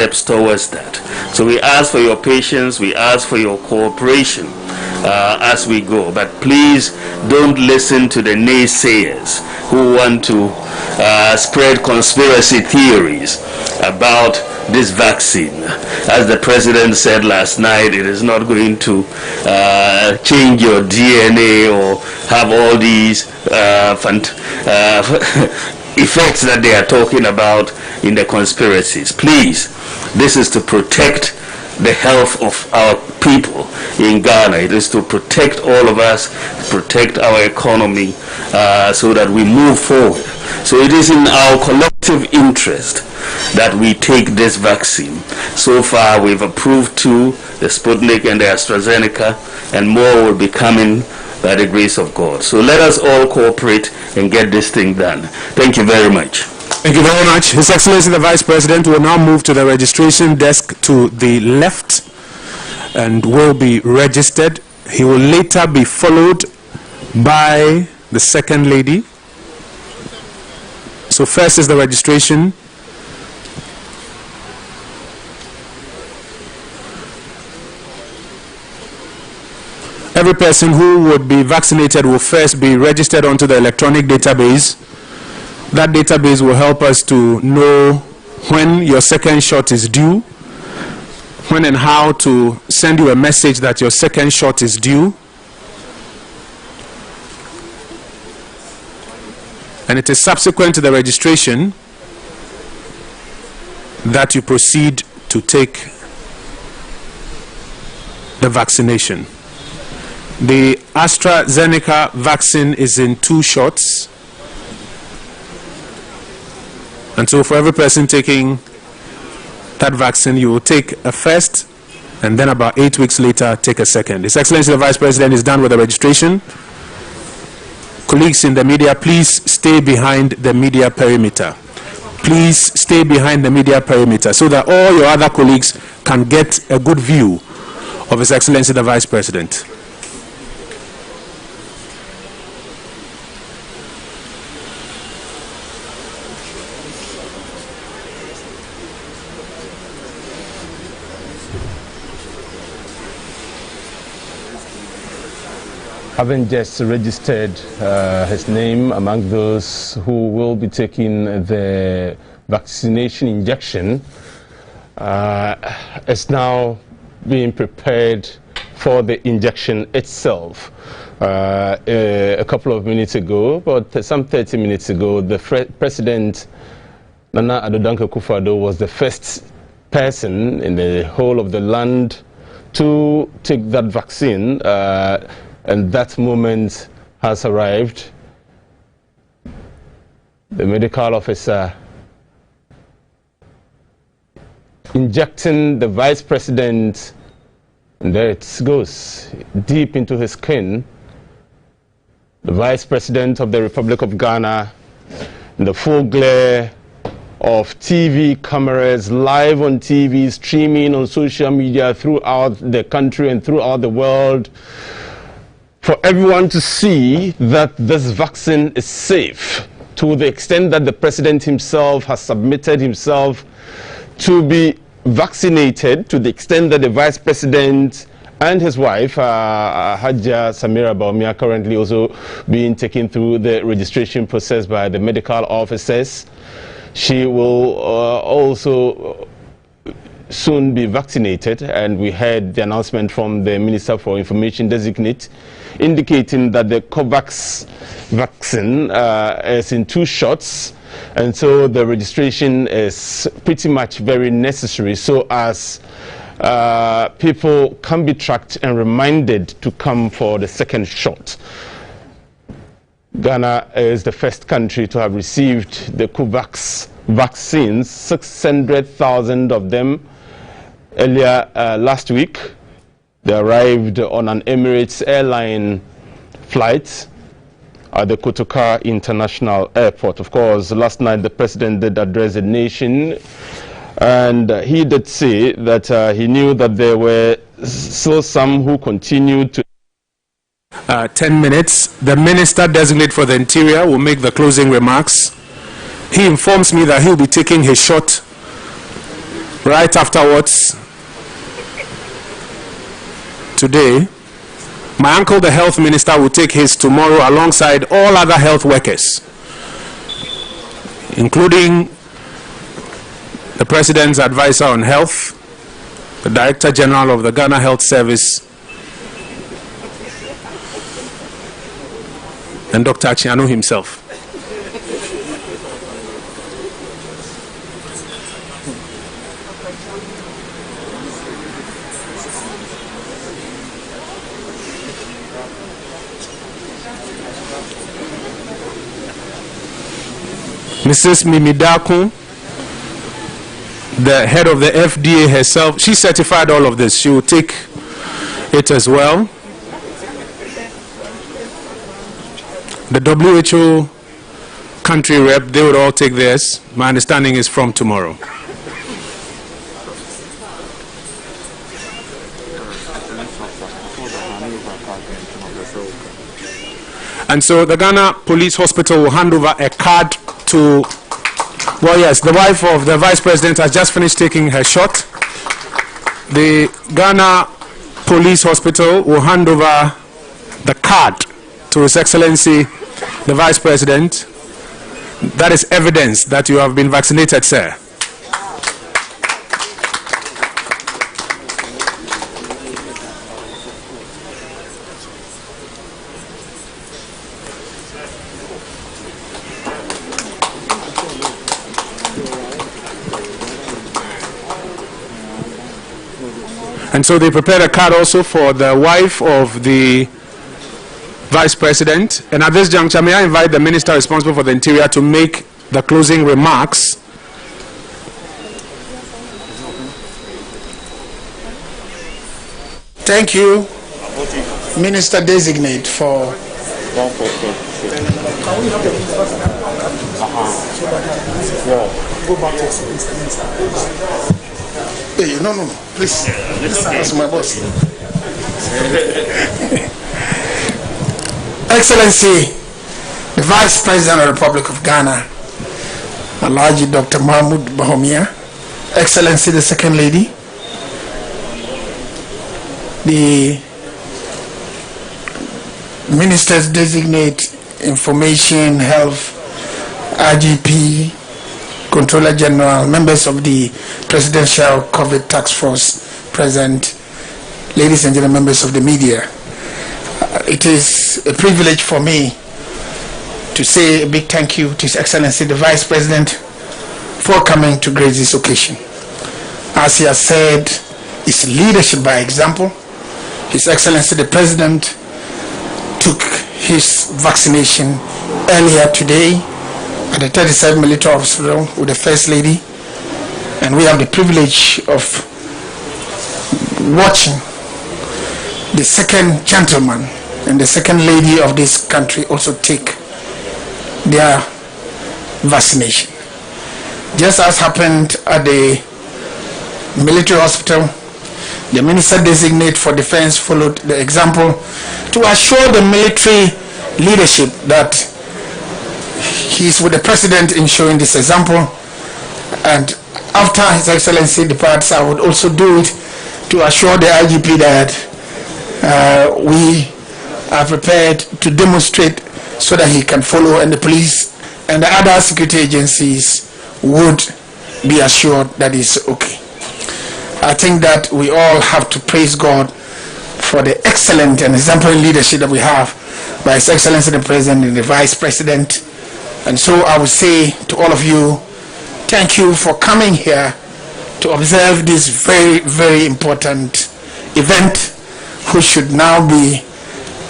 steps towards that. So we ask for your patience, we ask for your cooperation as we go. But please don't listen to the naysayers who want to spread conspiracy theories about this vaccine. As the president said last night, it is not going to change your DNA or have all these effects that they are talking about in the conspiracies. Please, this is to protect the health of our people in Ghana. It is to protect all of us, protect our economy, so that we move forward. So it is in our collective interest that we take this vaccine. So far we've approved 2, the Sputnik and the AstraZeneca, and more will be coming by the grace of God. So let us all cooperate and get this thing done. Thank you very much. Thank you very much. His Excellency the Vice President will now move to the registration desk to the left and will be registered. He will later be followed by the second lady. So first is the registration. Every person who would be vaccinated will first be registered onto the electronic database. That database will help us to know when your second shot is due, when and how to send you a message that your second shot is due. And it is subsequent to the registration that you proceed to take the vaccination. The AstraZeneca vaccine is in 2 shots. And so for every person taking that vaccine, you will take a first, and then about 8 weeks later, take a second. His Excellency the Vice President is done with the registration. Colleagues in the media, please stay behind the media perimeter. Please stay behind the media perimeter so that all your other colleagues can get a good view of His Excellency the Vice President. Having just registered his name among those who will be taking the vaccination injection, is now being prepared for the injection itself. A couple of minutes ago, about some 30 minutes ago, the President Nana Addo akufo-addo was the first person in the whole of the land to take that vaccine. And that moment has arrived. The medical officer injecting the Vice President, and there it goes, deep into his skin. The Vice President of the Republic of Ghana, in the full glare of TV cameras, live on TV, streaming on social media throughout the country and throughout the world, for everyone to see that this vaccine is safe, to the extent that the President himself has submitted himself to be vaccinated, to the extent that the Vice President and his wife, Hajia Samira Bawumia, currently also being taken through the registration process by the medical officers. She will also soon be vaccinated, and we heard the announcement from the Minister for Information Designate indicating that the COVAX vaccine is in 2 shots, and so the registration is pretty much very necessary so as people can be tracked and reminded to come for the second shot. Ghana is the first country to have received the COVAX vaccines, 600,000 of them earlier last week. They arrived on an Emirates airline flight at the Kotoka International Airport. Of course, last night the President did address the nation, and he did say that he knew that there were still some who continued to 10 minutes. The Minister Designate for the Interior will make the closing remarks. He informs me that he'll be taking his shot Right afterwards, today, my uncle, the health minister, will take his tomorrow alongside all other health workers, including the President's advisor on health, the Director General of the Ghana Health Service, and Dr. Achiano himself. Mrs. Mimidakun, the head of the FDA herself, she certified all of this. She will take it as well. The WHO country rep, they would all take theirs. My understanding is from tomorrow. And so the Ghana Police Hospital will hand over a card to, well, yes, the wife of the Vice President has just finished taking her shot. The Ghana Police Hospital will hand over the card to His Excellency, the Vice President. That is evidence that you have been vaccinated, sir. And so they prepared a card also for the wife of the Vice President. And at this juncture, may I invite the Minister responsible for the Interior to make the closing remarks. Thank you, Minister Designate, for Hey, no, please. That's my boss. Excellency, the Vice President of the Republic of Ghana, Alhaji Dr. Mahmoud Bawumia, Excellency the Second Lady, the Ministers Designate Information, Health, IGP, Controller General, members of the Presidential COVID Task Force present, ladies and gentlemen, members of the media. It is a privilege for me to say a big thank you to His Excellency the Vice President for coming to grace this occasion. As he has said, it's leadership by example. His Excellency the President took his vaccination earlier today at the 37 Military Hospital with the First Lady, and we have the privilege of watching the second gentleman and the second lady of this country also take their vaccination. Just as happened at the military hospital, the Minister Designate for Defense followed the example to assure the military leadership that he's with the President in showing this example. And after His Excellency departs, I would also do it to assure the IGP that we are prepared to demonstrate so that he can follow, and the police and the other security agencies would be assured that it's okay. I think that we all have to praise God for the excellent and exemplary leadership that we have by His Excellency the President and the Vice President. And so I would say to all of you, thank you for coming here to observe this very, very important event, which should now be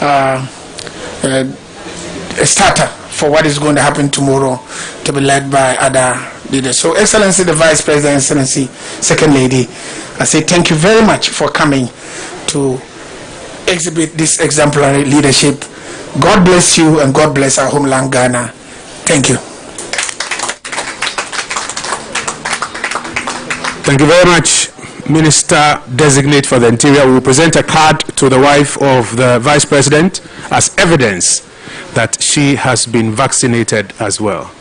a starter for what is going to happen tomorrow, to be led by other leaders. So Excellency the Vice President, Excellency Second Lady, I say thank you very much for coming to exhibit this exemplary leadership. God bless you and God bless our homeland Ghana. Thank you. Thank you very much, Minister Designate for the Interior. We will present a card to the wife of the Vice President as evidence that she has been vaccinated as well.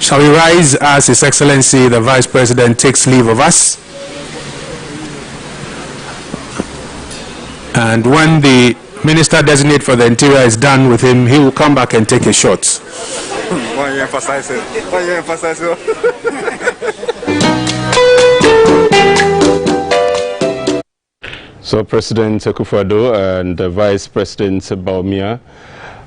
Shall we rise as His Excellency the Vice President takes leave of us? And when the Minister Designate for the Interior is done with him, he will come back and take his shots. Why you emphasize it? Why you emphasize it? So President akufo-addo and Vice President Bawumia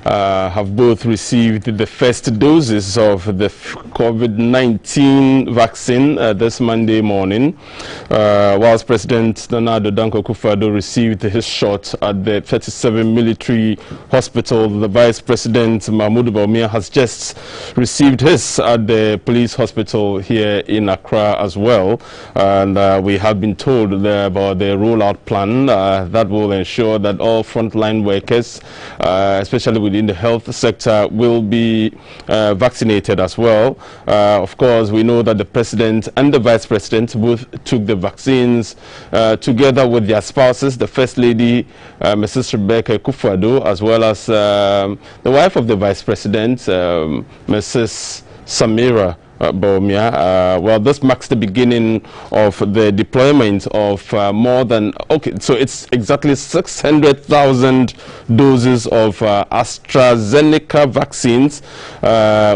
have both received the first doses of the COVID-19 vaccine this Monday morning, whilst President Nana-Addo Dankwa Akufo-Addo received his shot at the 37 military hospital. The Vice President Mahmoud Bawumia has just received his at the police hospital here in Accra as well, and we have been told there about the rollout plan that will ensure that all frontline workers, especially within the health sector, will be vaccinated as well. Of course, we know that the President and the Vice President both took the vaccines together with their spouses, the First Lady, Mrs. Rebecca Akufo-Addo, as well as the wife of the Vice President, Mrs. Samira Bawumia. Well, this marks the beginning of the deployment of more than, so it's exactly 600,000 doses of AstraZeneca vaccines,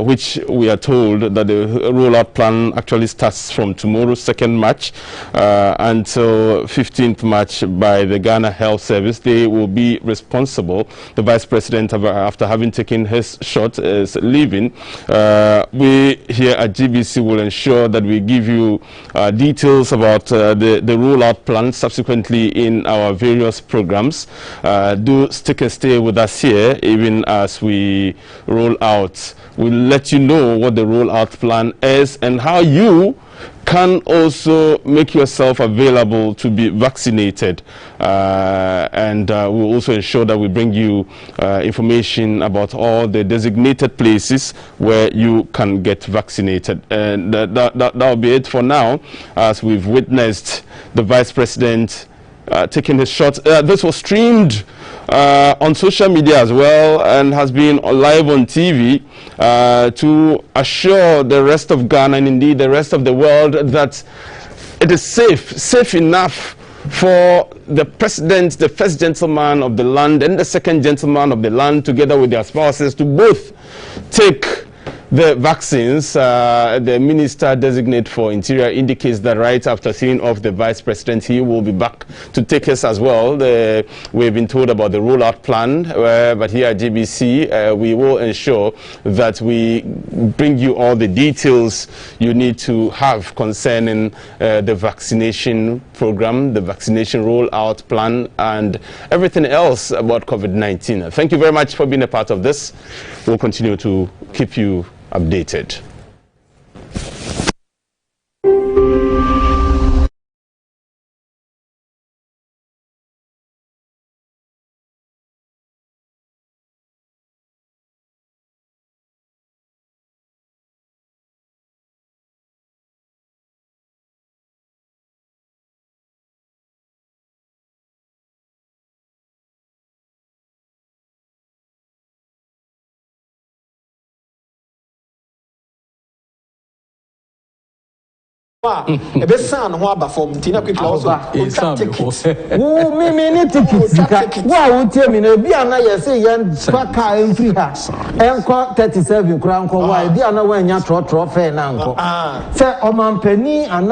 which we are told that the rollout plan actually starts from tomorrow, 2nd March, until 15th March by the Ghana Health Service. They will be responsible. The Vice President, after having taken his shot, is leaving. We here at GBC will ensure that we give you details about the rollout plan subsequently in our various programs. Do stick and stay with us here even as we roll out. We'll let you know what the rollout plan is and how you can also make yourself available to be vaccinated, and we'll also ensure that we bring you information about all the designated places where you can get vaccinated. And that'll be it for now, as we've witnessed the Vice President taking his shot. This was streamed on social media as well and has been live on TV to assure the rest of Ghana and indeed the rest of the world that it is safe enough for the President, the First Gentleman of the land and the Second Gentleman of the land, together with their spouses, to both take the vaccines. The Minister Designate for Interior indicates that right after seeing off the Vice President, he will be back to take us as well. We've been told about the rollout plan, but here at GBC, we will ensure that we bring you all the details you need to have concerning the vaccination program, the vaccination rollout plan, and everything else about COVID-19. Thank you very much for being a part of this. We'll continue to keep you updated. Ebe san ho aba form tina quickly also tickets. Wo me tickets ka wo tie me na bi ana ye say yen kwaka enfri ha enko 37 kura nko wa bi ana wa nya tro fair na nko se o mampani ana